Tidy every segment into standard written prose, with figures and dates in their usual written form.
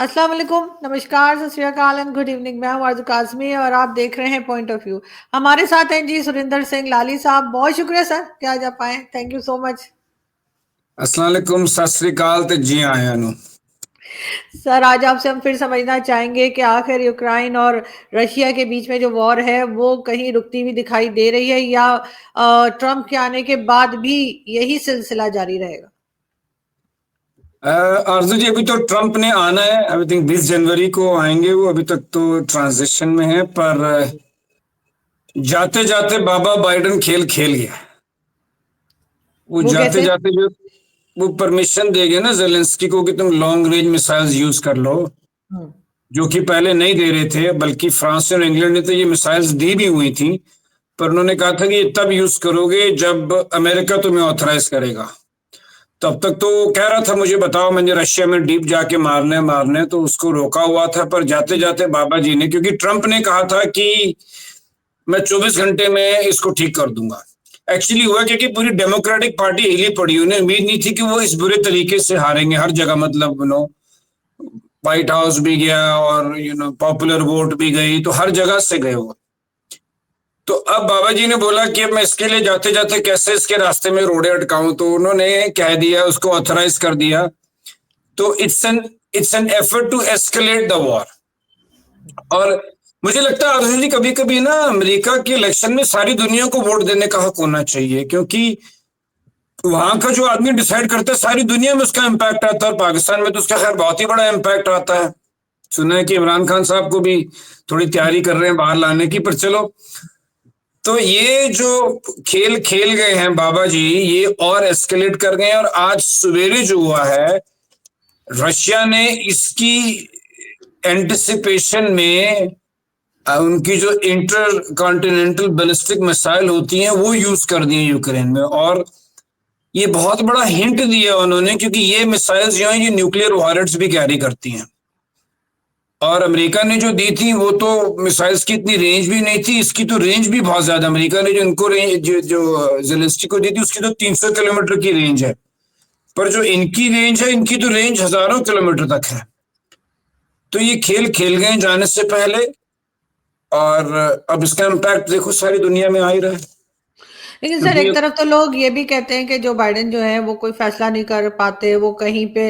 अस्सलाम वालेकुम, नमस्कार, सत श्री अकाल एंड गुड इवनिंग। मैं हूँ आरज़ू काज़मी और आप देख रहे हैं पॉइंट ऑफ व्यू। हमारे साथ हैं जी सुरिंदर सिंह लाली साहब। बहुत शुक्रिया सर कि आज आप आए। Thank you so much. अस्सलाम वालेकुम, सत श्री अकाल ते जी आया नु। सर आज आपसे हम फिर समझना चाहेंगे कि आखिर यूक्रेन और रशिया के बीच में जो वॉर है वो कहीं रुकती हुई दिखाई दे रही है या ट्रंप के आने के बाद भी यही सिलसिला जारी रहेगा? आरजू जी, अभी तो ट्रंप ने आना है। आई थिंक 20 जनवरी को आएंगे वो। अभी तक तो ट्रांजिशन में है, पर जाते जाते बाबा बाइडेन खेल खेल गया। वो वो जाते कैसे? जाते जो वो परमिशन देंगे ना जेलेंस्की को कि तुम लॉन्ग रेंज मिसाइल्स यूज कर लो, हम्म। जो कि पहले नहीं दे रहे थे। बल्कि फ्रांस और इंग्लैंड ने तो ये मिसाइल्स दी भी हुई थी, पर उन्होंने कहा था कि ये तब यूज करोगे जब अमेरिका तुम्हें ऑथराइज करेगा। तब तक तो वो कह रहा था मुझे बताओ, मैंने रशिया में डीप जाके मारने मारने तो उसको रोका हुआ था। पर जाते जाते बाबा जी ने, क्योंकि ट्रंप ने कहा था कि मैं 24 घंटे में इसको ठीक कर दूंगा। एक्चुअली हुआ क्योंकि पूरी डेमोक्रेटिक पार्टी हिली पड़ी। उन्हें उम्मीद नहीं थी कि वो इस बुरे तरीके से हारेंगे हर जगह। मतलब व्हाइट हाउस भी गया और पॉपुलर वोट भी गई, तो हर जगह से गए वो। तो अब बाबा जी ने बोला कि अब मैं इसके लिए जाते जाते कैसे इसके रास्ते में रोड़े अटकाऊं, तो उन्होंने कह दिया, उसको ऑथराइज कर दिया। तो it's an effort to escalate the war. और मुझे लगता है अर्जुन जी, कभी कभी ना अमेरिका के इलेक्शन में सारी दुनिया को वोट देने का हक होना चाहिए, क्योंकि वहां का जो आदमी डिसाइड करता है सारी दुनिया में उसका इम्पैक्ट आता है। पाकिस्तान में तो उसका खैर बहुत ही बड़ा इम्पैक्ट आता है। सुना है कि इमरान खान साहब को भी थोड़ी तैयारी कर रहे हैं बाहर लाने की, पर चलो। तो ये जो खेल खेल गए हैं बाबा जी, ये और एस्केलेट कर गए हैं। और आज सवेरे जो हुआ है, रशिया ने इसकी एंटिसिपेशन में उनकी जो इंटर कॉन्टिनेंटल बैलिस्टिक मिसाइल होती हैं वो यूज कर दी है यूक्रेन में। और ये बहुत बड़ा हिंट दिया उन्होंने, क्योंकि ये मिसाइल्स जो हैं ये न्यूक्लियर वॉरेट्स भी कैरी करती हैं। और अमेरिका ने जो दी थी वो तो मिसाइल्स की इतनी रेंज भी नहीं थी, इसकी तो रेंज भी बहुत ज्यादा। अमेरिका ने जो इनको रेंज जो जेलेंस्की को दी थी उसकी तो 300 किलोमीटर की रेंज है, पर जो इनकी रेंज है, इनकी तो रेंज हजारों किलोमीटर तक है। तो ये खेल खेल गए जाने से पहले, और अब इसका इम्पैक्ट देखो सारी दुनिया में आ ही रहा है। लेकिन सर क्योंकि एक तरफ तो लोग ये भी कहते हैं कि जो बाइडेन जो है वो कोई फैसला नहीं कर पाते। वो कहीं पे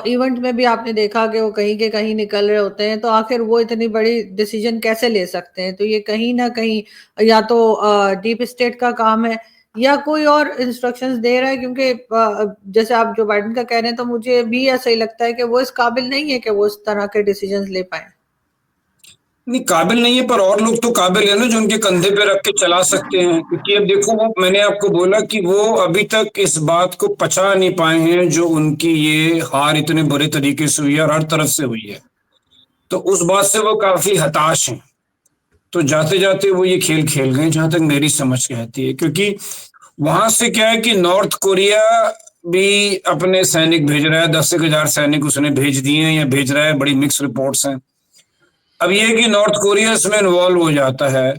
इवेंट में भी आपने देखा कि वो कहीं के कहीं निकल रहे होते हैं, तो आखिर वो इतनी बड़ी डिसीजन कैसे ले सकते हैं? तो ये कहीं ना कहीं या तो डीप स्टेट का काम है या कोई और इंस्ट्रक्शंस दे रहा है। क्योंकि जैसे आप जो बाइडेन का कह रहे हैं, तो मुझे भी ऐसा ही लगता है कि वो इस काबिल नहीं है कि वो इस तरह के डिसीजन ले पाए। नहीं, काबिल नहीं है, पर और लोग तो काबिल है ना, जो उनके कंधे पे रख के चला सकते हैं। क्योंकि अब देखो, वो मैंने आपको बोला कि वो अभी तक इस बात को पचा नहीं पाए हैं जो उनकी ये हार इतने बुरे तरीके से हुई है और हर तरफ से हुई है। तो उस बात से वो काफी हताश हैं। तो जाते जाते वो ये खेल खेल गए, जहां तक मेरी समझ कहती है। क्योंकि वहां से क्या है कि नॉर्थ कोरिया भी अपने सैनिक भेज रहा है। 10,000 सैनिक उसने भेज दिए हैं या भेज रहा है, बड़ी मिक्स रिपोर्ट्स हैं। अब ये कि नॉर्थ कोरिया इसमें इन्वॉल्व हो जाता है,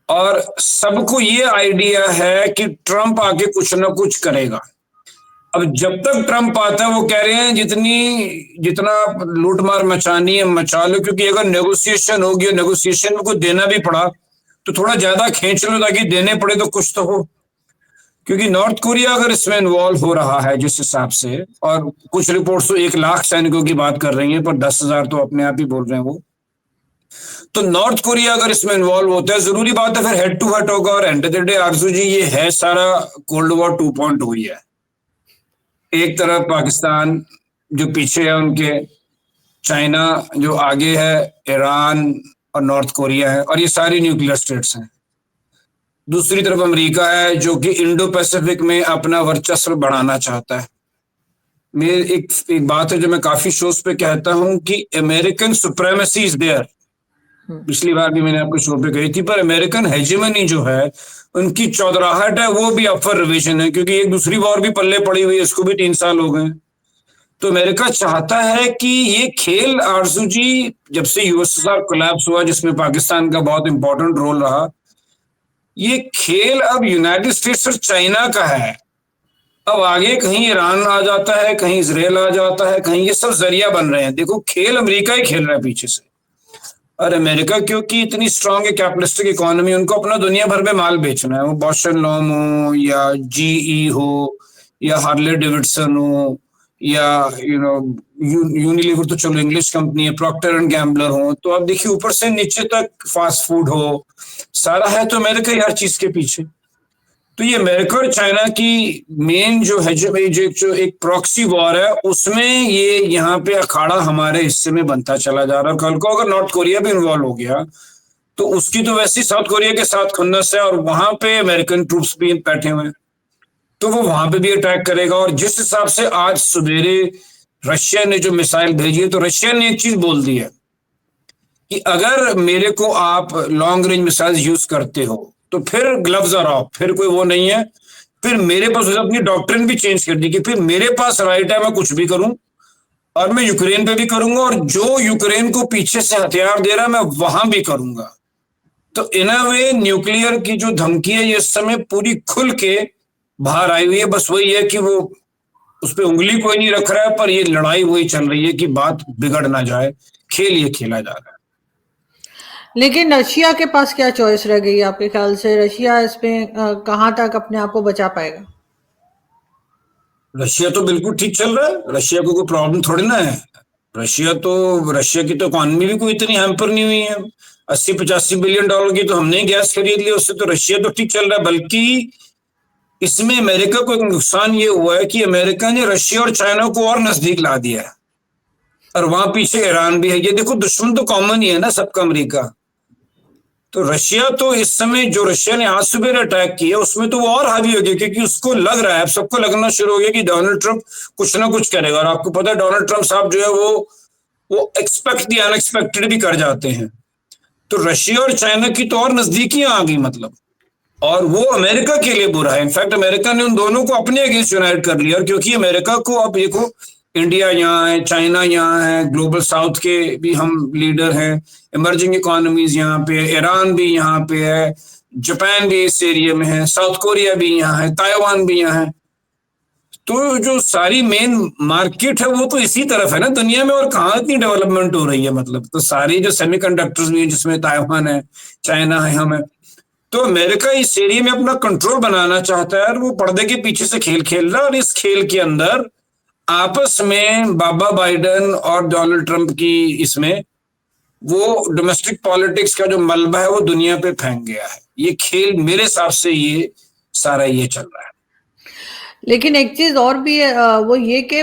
और सबको ये आइडिया है कि ट्रंप आके कुछ ना कुछ करेगा। अब जब तक ट्रंप आता है, वो कह रहे हैं जितना लूटमार मचानी है मचा लो, क्योंकि अगर नेगोशिएशन होगी, नेगोशिएशन में कुछ देना भी पड़ा तो थोड़ा ज्यादा खींच लो, ताकि देने पड़े तो कुछ तो हो। क्योंकि नॉर्थ कोरिया अगर इसमें इन्वॉल्व हो रहा है जिस हिसाब से, और कुछ रिपोर्ट्स तो 1 लाख सैनिकों की बात कर रही हैं, पर 10,000 तो अपने आप ही बोल रहे हैं वो। तो नॉर्थ कोरिया अगर इसमें इन्वॉल्व होता है, जरूरी बात है फिर हेड टू हेड होगा। और एंड ऑफ द डे आरजू जी, ये है सारा कोल्ड वॉर 2.0 ही है। एक तरफ पाकिस्तान जो पीछे है उनके, चाइना जो आगे है, ईरान और नॉर्थ कोरिया है, और ये सारी न्यूक्लियर स्टेट्स हैं। दूसरी तरफ अमेरिका है जो कि इंडो पैसिफिक में अपना वर्चस्व बढ़ाना चाहता है। मेरी एक बात है जो मैं काफी शोज पे कहता हूं कि अमेरिकन सुप्रेमेसी इज देयर। पिछली बार भी मैंने आपको शो पे कही थी, पर अमेरिकन हेजेमनी जो है, उनकी चौधराहट है, वो भी अप फॉर रिविजन है। क्योंकि एक दूसरी वॉर भी पल्ले पड़ी हुई है, इसको भी 3 साल हो गए। तो अमेरिका चाहता है कि ये खेल आरजू जी, जब से यूएसएसआर कोलैप्स हुआ, जिसमें पाकिस्तान का बहुत इंपॉर्टेंट रोल रहा, ये खेल अब यूनाइटेड स्टेट्स और चाइना का है। अब आगे कहीं ईरान आ जाता है, कहीं इजराइल आ जाता है, कहीं ये सब जरिया बन रहे हैं। देखो खेल अमेरिका ही खेल रहा है पीछे से। और अमेरिका क्योंकि इतनी स्ट्रांग है, कैपिटलिस्टिक इकोनॉमी, उनको अपना दुनिया भर में माल बेचना है, वो बॉश एंड लॉम हो या जीई हो या हार्ले डेविडसन हो या यूनिलीवर, तो चलो इंग्लिश कंपनी है, प्रॉक्टर एंड गैम्बलर हो, तो आप देखिए ऊपर से नीचे तक फास्ट फूड हो, सारा है तो अमेरिका ही हर चीज के पीछे। तो ये अमेरिका और चाइना की मेन जो है, जो एक प्रॉक्सी वॉर है, उसमें ये यहाँ पे अखाड़ा हमारे हिस्से में बनता चला जा रहा है। कल को अगर नॉर्थ कोरिया भी इन्वॉल्व हो गया तो उसकी तो वैसे ही साउथ कोरिया के साथ खुन्नस है, और वहां पे अमेरिकन ट्रूप्स भी बैठे हुए हैं, तो वो वहां पे भी अटैक करेगा। और जिस हिसाब से आज सवेरे रशिया ने जो मिसाइल भेजी है, तो रशिया ने एक चीज बोल दी है कि अगर मेरे को आप लॉन्ग रेंज मिसाइल यूज करते हो तो फिर ग्लव्स आर ऑफ, फिर कोई वो नहीं है। फिर मेरे पास अपनी डॉक्ट्रिन भी चेंज कर दी कि फिर मेरे पास राइट है, मैं कुछ भी करूं, और मैं यूक्रेन पे भी करूंगा, और जो यूक्रेन को पीछे से हथियार दे रहा है मैं वहां भी करूंगा। तो इन अ वे न्यूक्लियर की जो धमकी है ये इस समय पूरी खुल के बाहर आई हुई है। बस वही है कि वो उस पर उंगली कोई नहीं रख रहा है, पर ये लड़ाई वही चल रही है कि बात बिगड़ ना जाए, खेल ये खेला जा रहा है। लेकिन रशिया के पास क्या चॉइस रह गई आपके ख्याल से? रशिया इसमें कहाँ तक अपने आप को बचा पाएगा? रशिया तो बिल्कुल ठीक चल रहा है, रशिया को कोई प्रॉब्लम थोड़ी ना है। रशिया की तो इकॉनमी भी कोई इतनी हैम्पर नहीं हुई है। 80-85 बिलियन डॉलर की तो हमने ही गैस खरीद ली, उससे तो रशिया तो ठीक चल रहा है। बल्कि इसमें अमेरिका को एक नुकसान ये हुआ है कि अमेरिका ने रशिया और चाइना को और नजदीक ला दिया है, और वहां पीछे ईरान भी है। ये देखो दुश्मन तो कॉमन ही है ना सबका, अमेरिका। तो रशिया तो इस समय, जो रशिया ने आज सुबह अटैक किया उसमें तो वो और हावी हो गया, क्योंकि उसको लग रहा है, अब सबको लगना शुरू हो गया कि डोनाल्ड ट्रंप कुछ ना कुछ करेगा। और आपको पता है डोनाल्ड ट्रंप साहब जो है वो एक्सपेक्ट दी अनएक्सपेक्टेड भी कर जाते हैं। तो रशिया और चाइना की तो और नजदीकियां आ गई मतलब, और वो अमेरिका के लिए बुरा है। इनफैक्ट अमेरिका ने उन दोनों को अपने अगेंस्ट यूनाइट कर लिया, और क्योंकि अमेरिका को अब देखो, इंडिया यहाँ है, चाइना यहाँ है, ग्लोबल साउथ के भी हम लीडर हैं, इमर्जिंग इकोनॉमीज यहाँ पे, ईरान भी यहाँ पे है, जापान भी इस एरिया में है, साउथ कोरिया भी यहाँ है, ताइवान भी यहाँ है। तो जो सारी मेन मार्केट है वो तो इसी तरफ है ना दुनिया में, और कहाँ इतनी डेवलपमेंट हो रही है मतलब। तो सारी जो सेमीकंडक्टर्स भी है, जिसमें ताइवान है, चाइना है, हम है। तो अमेरिका इस एरिया में अपना कंट्रोल बनाना चाहता है, और वो पर्दे के पीछे से खेल खेल रहा है। और इस खेल के अंदर आपस में बाबा बाइडेन और डोनाल्ड ट्रंप की इसमें वो डोमेस्टिक पॉलिटिक्स का जो मलबा है वो दुनिया पे फेंक गया है। ये खेल मेरे हिसाब से ये सारा ये चल रहा है। लेकिन एक चीज और भी है, वो ये कि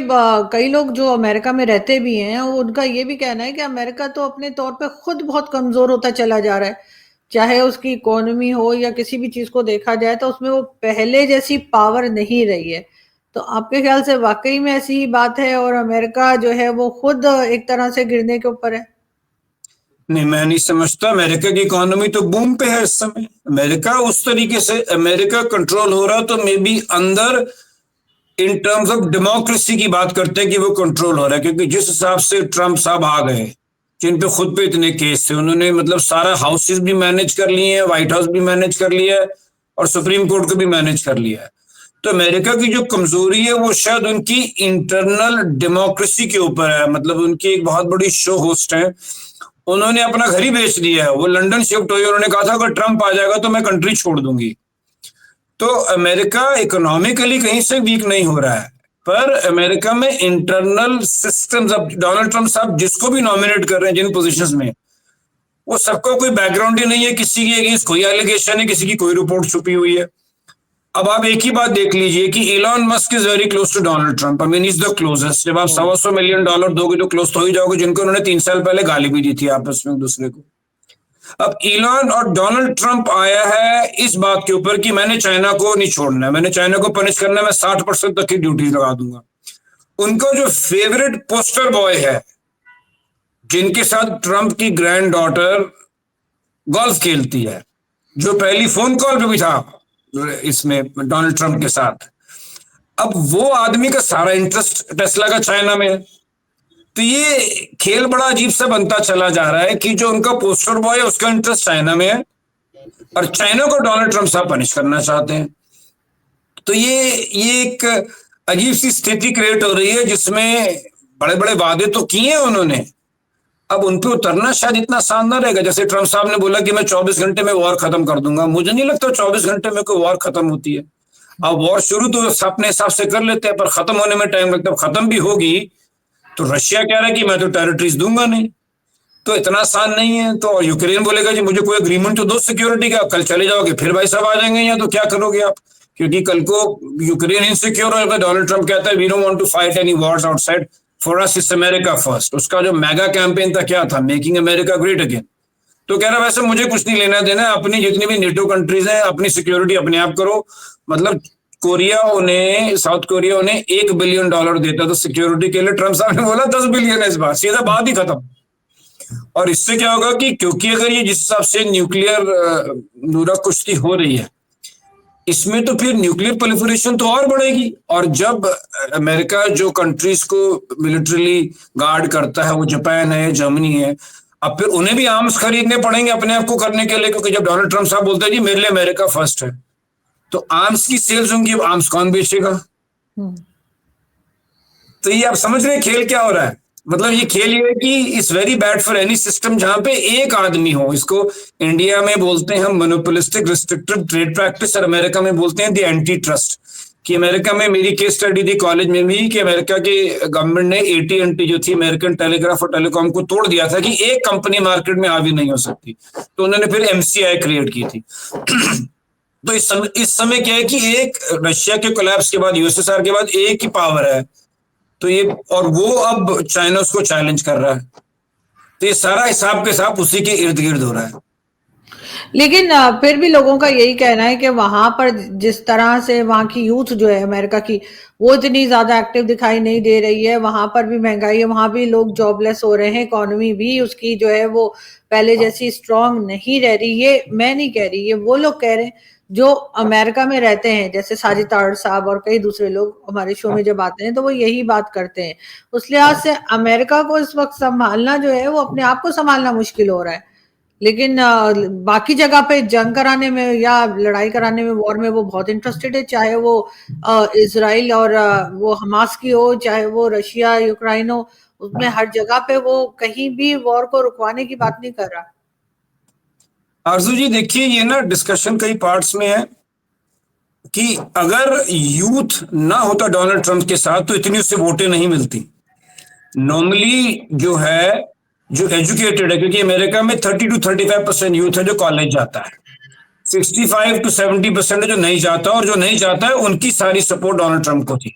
कई लोग जो अमेरिका में रहते भी हैं, उनका ये भी कहना है कि अमेरिका तो अपने तौर पे खुद बहुत कमजोर होता चला जा रहा है। चाहे उसकी इकोनॉमी हो या किसी भी चीज को देखा जाए, तो उसमें वो पहले जैसी पावर नहीं रही है। तो आपके ख्याल से वाकई में ऐसी ही बात है, और अमेरिका जो है वो खुद एक तरह से गिरने के ऊपर है? नहीं, मैं नहीं समझता। अमेरिका की इकोनॉमी तो बूम पे है इस समय। अमेरिका उस तरीके से अमेरिका कंट्रोल हो रहा, तो मे बी अंदर इन टर्म्स ऑफ डेमोक्रेसी की बात करते हैं कि वो कंट्रोल हो रहा है। क्योंकि जिस हिसाब से ट्रंप साहब आ गए, जिन पे खुद पे इतने केस थे, उन्होंने मतलब सारा हाउसेस भी मैनेज कर लिए हैं, व्हाइट हाउस भी मैनेज कर लिया है, और सुप्रीम कोर्ट को भी मैनेज कर लिया है। तो अमेरिका की जो कमजोरी है वो शायद उनकी इंटरनल डेमोक्रेसी के ऊपर है। मतलब उनकी एक बहुत बड़ी शो होस्ट है, उन्होंने अपना घर ही बेच दिया है, वो लंदन शिफ्ट हुई। उन्होंने कहा था अगर ट्रंप आ जाएगा तो मैं कंट्री छोड़ दूंगी। तो अमेरिका इकोनॉमिकली कहीं से वीक नहीं हो रहा है, पर अमेरिका में इंटरनल सिस्टम्स, अब डोनाल्ड ट्रंप साहब जिसको भी नॉमिनेट कर रहे हैं जिन पोजीशंस में, वो सबका कोई बैकग्राउंड ही नहीं है, किसी के अगेंस्ट कोई एलिगेशन है, किसी की कोई रिपोर्ट छुपी हुई है। अब आप एक ही बात देख लीजिए कि Elon Musk is very close to Donald Trump. I mean is the closest. जब आप $125 मिलियन दोगे तो क्लोज तो हो ही जाओगे, जिनको उन्होंने 3 साल पहले गाली भी दी थी आपस में एक दूसरे को। अब इलॉन और डोनाल्ड ट्रंप आया है इस बात के ऊपर कि मैंने चाइना को नहीं छोड़ना है, मैंने चाइना को पनिश करना है, मैं 60% तक की ड्यूटी लगा दूंगा। उनका जो फेवरेट पोस्टर बॉय है, जिनके साथ ट्रंप की ग्रैंड डॉटर गोल्फ खेलती है, जो पहली फोन कॉल पे भी था इसमें डोनाल्ड ट्रंप के साथ, अब वो आदमी का सारा इंटरेस्ट टेस्ला का चाइना में है। तो ये खेल बड़ा अजीब सा बनता चला जा रहा है कि जो उनका पोस्टर बॉय है उसका इंटरेस्ट चाइना में है, और चाइना को डोनाल्ड ट्रंप साहब पनिश करना चाहते हैं। तो ये एक अजीब सी स्थिति क्रिएट हो रही है जिसमें बड़े बड़े वादे तो किए हैं उन्होंने, अब उन पे उतरना शायद इतना आसान ना रहेगा। जैसे ट्रम्प साहब ने बोला कि मैं 24 घंटे में वॉर खत्म कर दूंगा, मुझे नहीं लगता 24 घंटे में कोई वॉर खत्म होती है। अब वॉर शुरू तो अपने हिसाब से कर लेते हैं, पर खत्म होने में टाइम लगता है। खत्म भी होगी तो रशिया कह रहा है कि मैं तो टेरिटरीज दूंगा नहीं, तो इतना आसान नहीं है। तो यूक्रेन बोलेगा जी मुझे कोई अग्रीमेंट तो दो सिक्योरिटी का, कल चले जाओगे फिर भाई साहब आ जाएंगे यहाँ, तो क्या करोगे आप? क्योंकि कल को यूक्रेन इनसिक्योर होगा, डोनाल्ड ट्रम्प कहता है we don't want to fight any wars outside, for us it's America first. उसका जो मेगा कैंपेन था क्या था, मेकिंग अमेरिका ग्रेट अगेन। तो कह रहा वैसे मुझे कुछ नहीं लेना देना, अपनी जितनी भी नेटो कंट्रीज हैं अपनी सिक्योरिटी अपने आप करो। मतलब कोरिया उन्हें, साउथ कोरिया उन्हें $1 बिलियन देता था सिक्योरिटी के लिए, ट्रम्प साहब ने बोला 10 बिलियन है इस बार, सीधा बात ही खत्म। और इससे क्या होगा कि क्योंकि अगर ये जिस हिसाब से न्यूक्लियर नूरा कुश्ती हो रही है, इसमें तो फिर न्यूक्लियर प्रोलिफरेशन तो और बढ़ेगी। और जब अमेरिका जो कंट्रीज को मिलिट्रीली गार्ड करता है, वो जापान है, जर्मनी है, अब फिर उन्हें भी आर्म्स खरीदने पड़ेंगे अपने आप को करने के लिए, क्योंकि जब डोनाल्ड ट्रम्प साहब बोलते हैं जी मेरे लिए अमेरिका फर्स्ट है, तो आर्म्स की सेल्स होंगी, आर्म्स कौन बेचेगा? तो ये आप समझ रहे हैं खेल क्या हो रहा है? मतलब ये खेल ये है कि it's very bad for any system जहां पे एक आदमी हो। इसको इंडिया में बोलते हैं हम मोनोपोलिस्टिक रिस्ट्रिक्टिव ट्रेड प्रैक्टिस, और अमेरिका में बोलते हैं द एंटी ट्रस्ट। कि अमेरिका में मेरी केस स्टडी थी कॉलेज में भी कि अमेरिका के गवर्नमेंट ने AT&T जो थी, अमेरिकन टेलीग्राफ और टेलीकॉम को तोड़ दिया था कि एक कंपनी मार्केट में हावी नहीं हो सकती, तो उन्होंने फिर MCI क्रिएट की थी। तो इस समय क्या है कि एक रशिया के कोलैप्स के बाद, USSR के बाद एक ही पावर है, तो ये, और वो अब चाइना उसको चैलेंज कर रहा है, तो ये सारा हिसाब के साथ उसी के इर्द गिर्द हो रहा है। लेकिन फिर भी लोगों का यही कहना है कि वहां पर जिस तरह से वहां की यूथ जो है अमेरिका की, वो इतनी ज्यादा एक्टिव दिखाई नहीं दे रही है। वहां पर भी महंगाई है, वहां भी लोग जॉबलेस हो रहे हैं, इकोनॉमी भी उसकी जो है वो पहले जैसी स्ट्रांग नहीं रह रही। ये मैं नहीं कह रही, ये वो लोग कह रहे हैं जो अमेरिका में रहते हैं, जैसे साजिद तारड़ साहब और कई दूसरे लोग हमारे शो में जब आते हैं तो वो यही बात करते हैं। उस लिहाज से अमेरिका को इस वक्त संभालना जो है वो अपने आप को संभालना मुश्किल हो रहा है, लेकिन बाकी जगह पे जंग कराने में या लड़ाई कराने में, वॉर में वो बहुत इंटरेस्टेड है, चाहे वो इजराइल और वो हमास की हो, चाहे वो रशिया यूक्रेन हो, उसमें हर जगह पे वो कहीं भी वॉर को रुकवाने की बात नहीं कर रहा। आरजू जी देखिए, ये ना डिस्कशन कई पार्ट्स में है कि अगर यूथ ना होता डोनाल्ड ट्रंप के साथ तो इतनी उससे वोटें नहीं मिलती। नॉर्मली जो है, जो एजुकेटेड है, क्योंकि अमेरिका में 30 to 35% यूथ है जो कॉलेज जाता है, 65 to 70% है जो नहीं जाता, और जो नहीं जाता है उनकी सारी सपोर्ट डोनाल्ड ट्रंप को थी।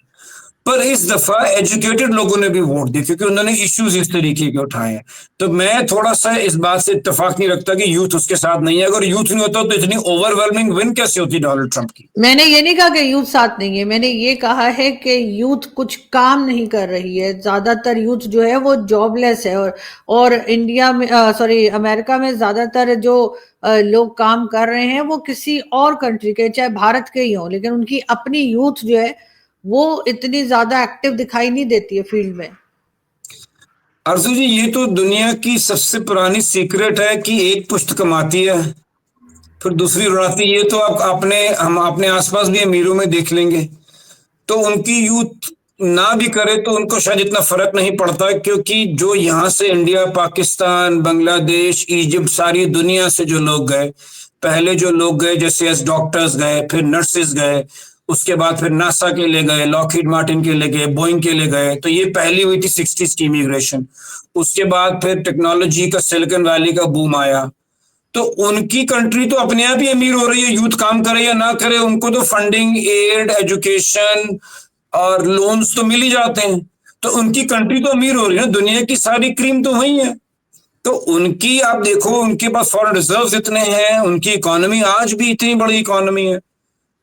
पर इस दफा एजुकेटेड लोगों ने भी वोट दिए क्योंकि उन्होंने इश्यूज इस तरीके के उठाए हैं। तो मैं थोड़ा सा इस बात से इत्तेफाक नहीं रखता कि यूथ उसके साथ नहीं है। अगर यूथ नहीं होता तो इतनी ओवरवेलमिंग विन कैसे होती डोनाल्ड ट्रंप की? मैंने ये नहीं कहा कि यूथ साथ नहीं है, मैंने ये कहा है कि यूथ कुछ काम नहीं कर रही है। ज्यादातर यूथ जो है वो जॉबलेस है, और इंडिया में सॉरी अमेरिका में ज्यादातर जो लोग काम कर रहे हैं वो किसी और कंट्री के, चाहे भारत के ही हों, लेकिन उनकी अपनी यूथ जो है वो इतनी ज्यादा एक्टिव दिखाई नहीं देती है फील्ड में। अर्जु जी, ये तो दुनिया की सबसे पुरानी सीक्रेट है कि एक पुश्त कमाती है फिर दूसरी उड़ाती है। ये तो हम अपने आसपास भी अमीरों में देख लेंगे, तो उनकी यूथ ना भी करे तो उनको शायद इतना फर्क नहीं पड़ता, क्योंकि जो यहाँ से इंडिया, पाकिस्तान, बांग्लादेश, इजिप्ट, सारी दुनिया से जो लोग गए, पहले जो लोग गए जैसे एस डॉक्टर्स गए, फिर नर्सेस गए, उसके बाद फिर नासा के लिए गए, लॉकहीड मार्टिन के लिए गए, बोइंग के लिए गए, तो ये पहली हुई थी 60s की इमिग्रेशन। उसके बाद फिर टेक्नोलॉजी का सिलिकॉन वैली का बूम आया, तो उनकी कंट्री तो अपने आप ही अमीर हो रही है, यूथ काम करे या ना करे, उनको तो फंडिंग, एड, एजुकेशन और लोन्स तो मिल ही जाते हैं, तो उनकी कंट्री तो अमीर हो रही है ना, दुनिया की सारी क्रीम तो वही है। तो उनकी आप देखो, उनके पास फॉरेन रिजर्व्स इतने हैं, उनकी इकोनॉमी आज भी इतनी बड़ी इकोनॉमी है।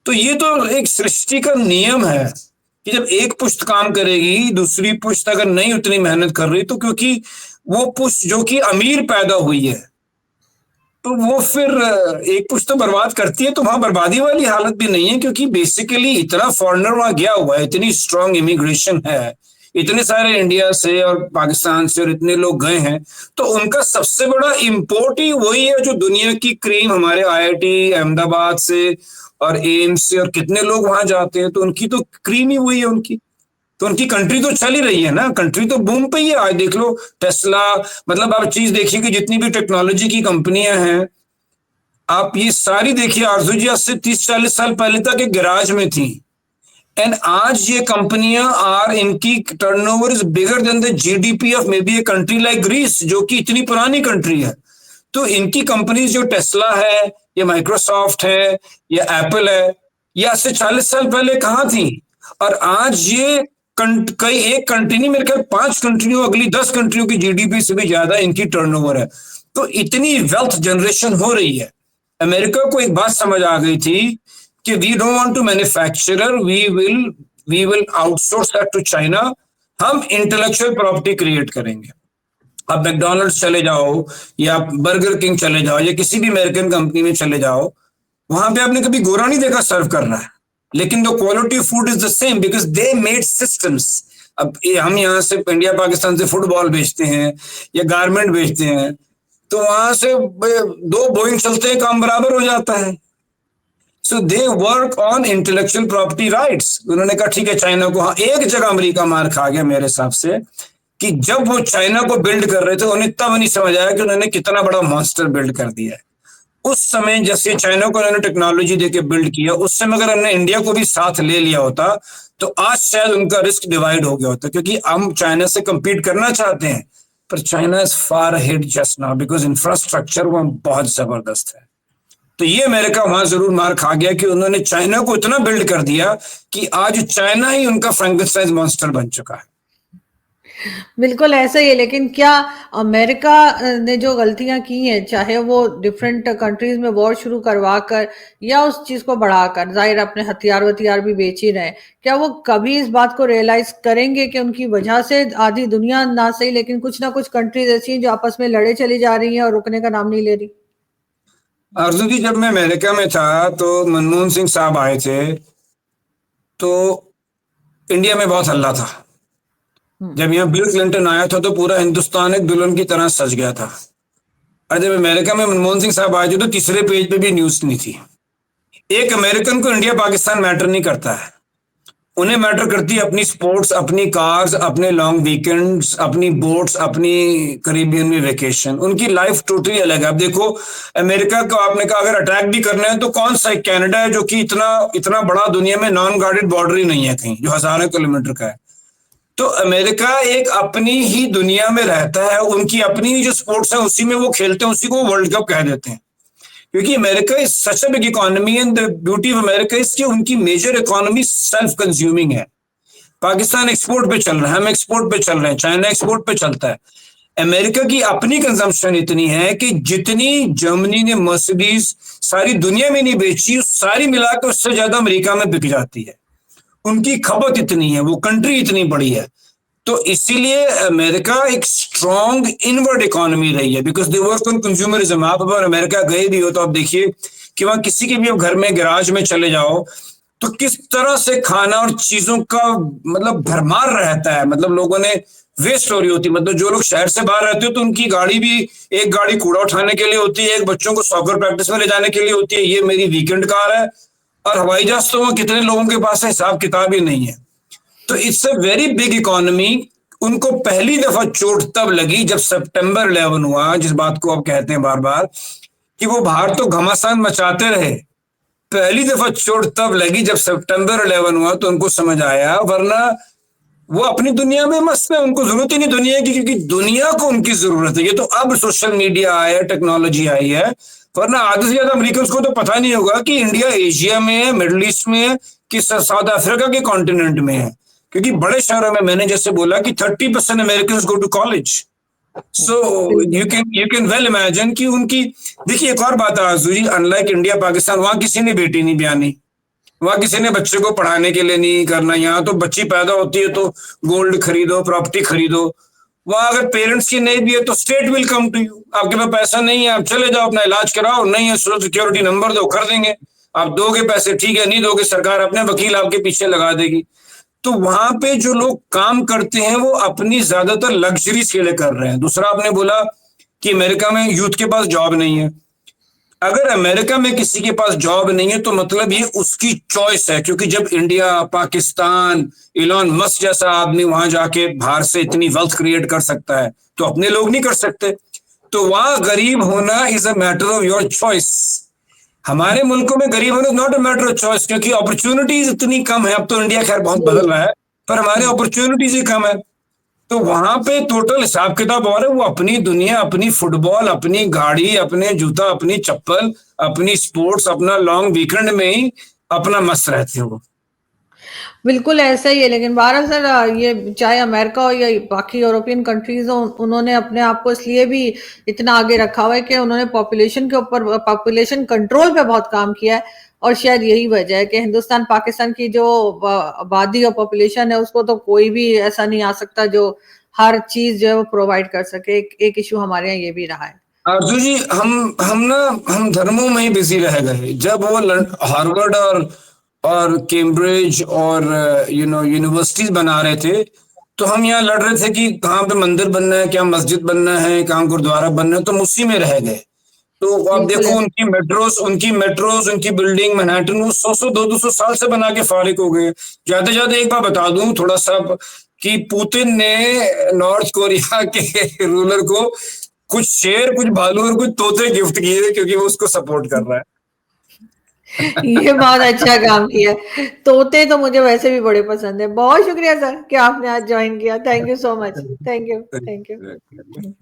तो ये तो एक सृष्टि का नियम है कि जब एक पुश्त काम करेगी, दूसरी पुश्त अगर नहीं उतनी मेहनत कर रही, तो क्योंकि वो पुश्त जो कि अमीर पैदा हुई है, तो वो फिर एक पुश्त तो बर्बाद करती है। तो वहां बर्बादी वाली हालत भी नहीं है, क्योंकि बेसिकली इतना फॉरेनर वहां गया हुआ है, इतनी स्ट्रांग इमिग्रेशन है, इतने सारे इंडिया से और पाकिस्तान से और इतने लोग गए हैं, तो उनका सबसे बड़ा इम्पोर्ट ही वही है, जो दुनिया की क्रीम हमारे आईआईटी अहमदाबाद से और एम्स से, और कितने लोग वहां जाते हैं, तो उनकी तो क्रीम ही वही है उनकी। तो उनकी कंट्री तो चल ही रही है ना, कंट्री तो बूम पे ही है। आज देख लो टेस्ला, मतलब आप चीज देखिए कि जितनी भी टेक्नोलॉजी की कंपनियां हैं, आप ये सारी देखिए, आरजू जी आज से 30-40 साल पहले तक एक गैराज में थी, एंड आज ये कंपनियां आर, इनकी turnover is bigger than the GDP of maybe a country like Greece, जो कि इतनी पुरानी कंट्री है। तो इनकी कंपनीज जो टेस्ला है, या माइक्रोसॉफ्ट है, या एप्पल है, ये आज से 40 साल पहले कहाँ थी? और आज ये कई एक कंट्री नहीं, मेरे ख्याल 5 कंट्रियों, अगली 10 कंट्रियों की जीडीपी से भी ज्यादा इनकी टर्नओवर है। तो इतनी वेल्थ जनरेशन हो रही है। अमेरिका को एक बात समझ आ गई थी कि we don't want to manufacturer, we will outsource that to China. हम इंटेलेक्चुअल प्रॉपर्टी क्रिएट करेंगे। आप मैकडोनल्ड्स चले जाओ, या बर्गर किंग चले जाओ, या किसी भी अमेरिकन कंपनी में चले जाओ, वहां पे आपने कभी गोरा नहीं देखा सर्व कर रहा है, लेकिन the quality of food is the same because they made systems. अब हम यहाँ से इंडिया पाकिस्तान से फुटबॉल बेचते हैं या गारमेंट बेचते हैं, तो वहां से 2 बोइंग चलते हैं, काम बराबर हो जाता है। So they work on intellectual property rights. उन्होंने कहा ठीक है चाइना को, हाँ एक जगह अमेरिका मार खा गया मेरे हिसाब से, कि जब वो चाइना को बिल्ड कर रहे थे, उन्हें तब नहीं समझ आया कि उन्होंने कितना बड़ा मॉन्स्टर बिल्ड कर दिया है। उस समय जैसे चाइना को उन्होंने टेक्नोलॉजी देके बिल्ड किया, उस समय अगर हमने इंडिया को भी साथ ले लिया होता, तो आज शायद उनका रिस्क डिवाइड हो गया होता, क्योंकि हम चाइना से compete करना चाहते हैं, पर China is far ahead just now because infrastructure वहां बहुत जबरदस्त है। तो ये अमेरिका वहां जरूर मार खा गया कि उन्होंने चाइना को इतना बिल्ड कर दिया कि आज चाइना ही उनका फ्रैंकेनस्टाइन मॉन्स्टर बन चुका है। बिल्कुल ऐसा ही है, लेकिन क्या अमेरिका ने जो गलतियां की हैं, चाहे वो डिफरेंट कंट्रीज में वॉर शुरू करवा कर या उस चीज को बढ़ाकर, जाहिर अपने हथियार भी बेच ही रहे हैं, क्या वो कभी इस बात को रियलाइज करेंगे कि उनकी वजह से आधी दुनिया ना सही लेकिन कुछ ना कुछ कंट्रीज ऐसी हैं जो आपस में लड़े चली जा रही हैं और रुकने का नाम नहीं ले रही? अर्जुन जी, जब मैं अमेरिका में था तो मनमोहन सिंह साहब आए थे, तो इंडिया में बहुत हल्ला था। जब यहाँ बिल क्लिंटन आया था तो पूरा हिंदुस्तान एक दुल्हन की तरह सज गया था। और जब अमेरिका में मनमोहन सिंह साहब आए थे तो तीसरे पेज पे भी न्यूज नहीं थी। एक अमेरिकन को इंडिया पाकिस्तान मैटर नहीं करता है, उन्हें मैटर करती है अपनी स्पोर्ट्स, अपनी कार्स, अपने लॉन्ग वीकेंड्स, अपनी बोट्स, अपनी करीबियन में वेकेशन। उनकी लाइफ टोटली अलग है। अब देखो अमेरिका को आपने कहा अगर अटैक भी करना है तो कौन सा, कनाडा है जो कि इतना इतना बड़ा दुनिया में नॉन गार्डेड बॉर्डर ही नहीं है कहीं, जो हजारों किलोमीटर का है। तो अमेरिका एक अपनी ही दुनिया में रहता है, उनकी अपनी ही जो स्पोर्ट्स है उसी में वो खेलते हैं, उसी को वर्ल्ड कप कह देते हैं। क्योंकि America is such a big economy and the beauty of America is कि उनकी मेजर इकोनॉमी सेल्फ कंज्यूमिंग है। पाकिस्तान एक्सपोर्ट पे चल रहा है, हम एक्सपोर्ट पे चल रहे हैं, चाइना एक्सपोर्ट पे चलता है। अमेरिका की अपनी कंजम्पशन इतनी है कि जितनी जर्मनी ने मर्सिडीज सारी दुनिया में नहीं बेची, सारी मिलाकर उससे ज्यादा अमेरिका में बिक जाती है। उनकी खपत इतनी है, वो कंट्री इतनी बड़ी है। तो इसीलिए अमेरिका एक स्ट्रॉन्ग इनवर्ड इकोनॉमी रही है because they work on consumerism. आप अगर अमेरिका गए भी हो तो आप देखिए कि वहां किसी के भी अब घर में गैराज में चले जाओ तो किस तरह से खाना और चीजों का मतलब भरमार रहता है। मतलब लोगों ने वेस्ट हो रही होती, मतलब जो लोग शहर से बाहर रहते हो तो उनकी गाड़ी भी, एक गाड़ी कूड़ा उठाने के लिए होती है, एक बच्चों को सॉकर प्रैक्टिस में ले जाने के लिए होती है, ये मेरी वीकेंड कार है। और हवाई जहाज तो कितने लोगों के पास है, हिसाब किताब ही नहीं है। तो it's a very big economy. उनको पहली दफा चोट तब लगी जब सितंबर 11 हुआ, जिस बात को आप कहते हैं बार बार कि वो बाहर तो घमासान मचाते रहे, पहली दफा चोट तब लगी जब सितंबर 11 हुआ तो उनको समझ आया, वरना वो अपनी दुनिया में मस्त है, उनको जरूरत ही नहीं दुनिया की, क्योंकि दुनिया को उनकी जरूरत है। ये तो अब सोशल मीडिया आया, टेक्नोलॉजी आई है, वरना आधे से ज्यादा अमेरिकन को तो पता नहीं होगा कि इंडिया एशिया में है, मिडिल ईस्ट में है, कि साउथ अफ्रीका के कॉन्टिनेंट में है। क्योंकि बड़े शहरों में मैंने जैसे बोला कि 30% American go to college. So you can well imagine कि उनकी, देखिए एक और बात है आजू जी, अनलाइक इंडिया पाकिस्तान, वहां किसी ने बेटी नहीं ब्यानी, वहां किसी ने बच्चे को पढ़ाने के लिए नहीं करना। यहाँ तो बच्ची पैदा होती है तो गोल्ड खरीदो, प्रॉपर्टी खरीदो। वहां अगर पेरेंट्स की नहीं भी है तो state will come to you, आपके पास पैसा नहीं है आप चले जाओ अपना इलाज कराओ, नहीं है सोशल सिक्योरिटी नंबर दो, कर देंगे। आप दोगे पैसे ठीक है, नहीं दोगे सरकार अपने वकील आपके पीछे लगा देगी। तो वहां पे जो लोग काम करते हैं वो अपनी ज्यादातर लग्जरीज के लिए कर रहे हैं। दूसरा आपने बोला कि अमेरिका में यूथ के पास जॉब नहीं है। अगर अमेरिका में किसी के पास जॉब नहीं है तो मतलब ये उसकी चॉइस है, क्योंकि जब इंडिया, पाकिस्तान, इलॉन मस्क जैसा आदमी वहां जाके बाहर से इतनी वेल्थ क्रिएट कर सकता है तो अपने लोग नहीं कर सकते। तो वहां गरीब होना is a matter of your choice. हमारे मुल्कों में गरीब होना not a matter of choice, क्योंकि अपॉर्चुनिटीज इतनी कम है। अब तो इंडिया खैर बहुत जी। बदल रहा है, पर हमारे अपॉर्चुनिटीज ही कम है। तो वहां पे टोटल हिसाब किताब और है, वो अपनी दुनिया, अपनी फुटबॉल, अपनी गाड़ी, अपने जूता, अपनी चप्पल, अपनी स्पोर्ट्स, अपना लॉन्ग वीकेंड में ही अपना मस्त रहते हैं वो। बिल्कुल ऐसा ही है, लेकिन बहरहाल सर ये चाहे अमेरिका हो या बाकी यूरोपियन कंट्रीज हो, उन्होंने अपने आप को इसलिए भी इतना आगे रखा हुआ है कि उन्होंने पॉपुलेशन के ऊपर, पॉपुलेशन कंट्रोल पे बहुत काम किया है। और शायद यही वजह है कि हिंदुस्तान पाकिस्तान की जो आबादी और पॉपुलेशन है उसको तो कोई भी ऐसा नहीं आ सकता जो हर चीज जो है वो प्रोवाइड कर सके। एक इशू हमारे यहाँ ये भी रहा है। आरजू जी, हम धर्मों में ही बिजी रह गए। जब वो हार्वर्ड और कैम्ब्रिज और यूनिवर्सिटीज बना रहे थे तो हम यहाँ लड़ रहे थे कि कहाँ पे मंदिर बनना है, क्या मस्जिद बनना है, कहाँ गुरुद्वारा बनना है, तो हम उसी में रह गए। तो आप बिल्कुल देखो ऐसा। उनकी मेट्रोज, उनकी बिल्डिंग मैनहट्टन वो 100 200 साल से बना के फारिग हो गए। ज्यादा ज्यादा एक बार बता दूं थोड़ा सा, कि पुतिन ने नॉर्थ कोरिया के रूलर को कुछ शेर, कुछ भालू और कुछ तोते गिफ्ट किए क्योंकि वो उसको सपोर्ट कर रहा ये बहुत अच्छा काम किया। तोते तो मुझे वैसे भी बड़े पसंद है। बहुत शुक्रिया सर कि आपने आज ज्वाइन किया। Thank you so much. Thank you. Thank you. है।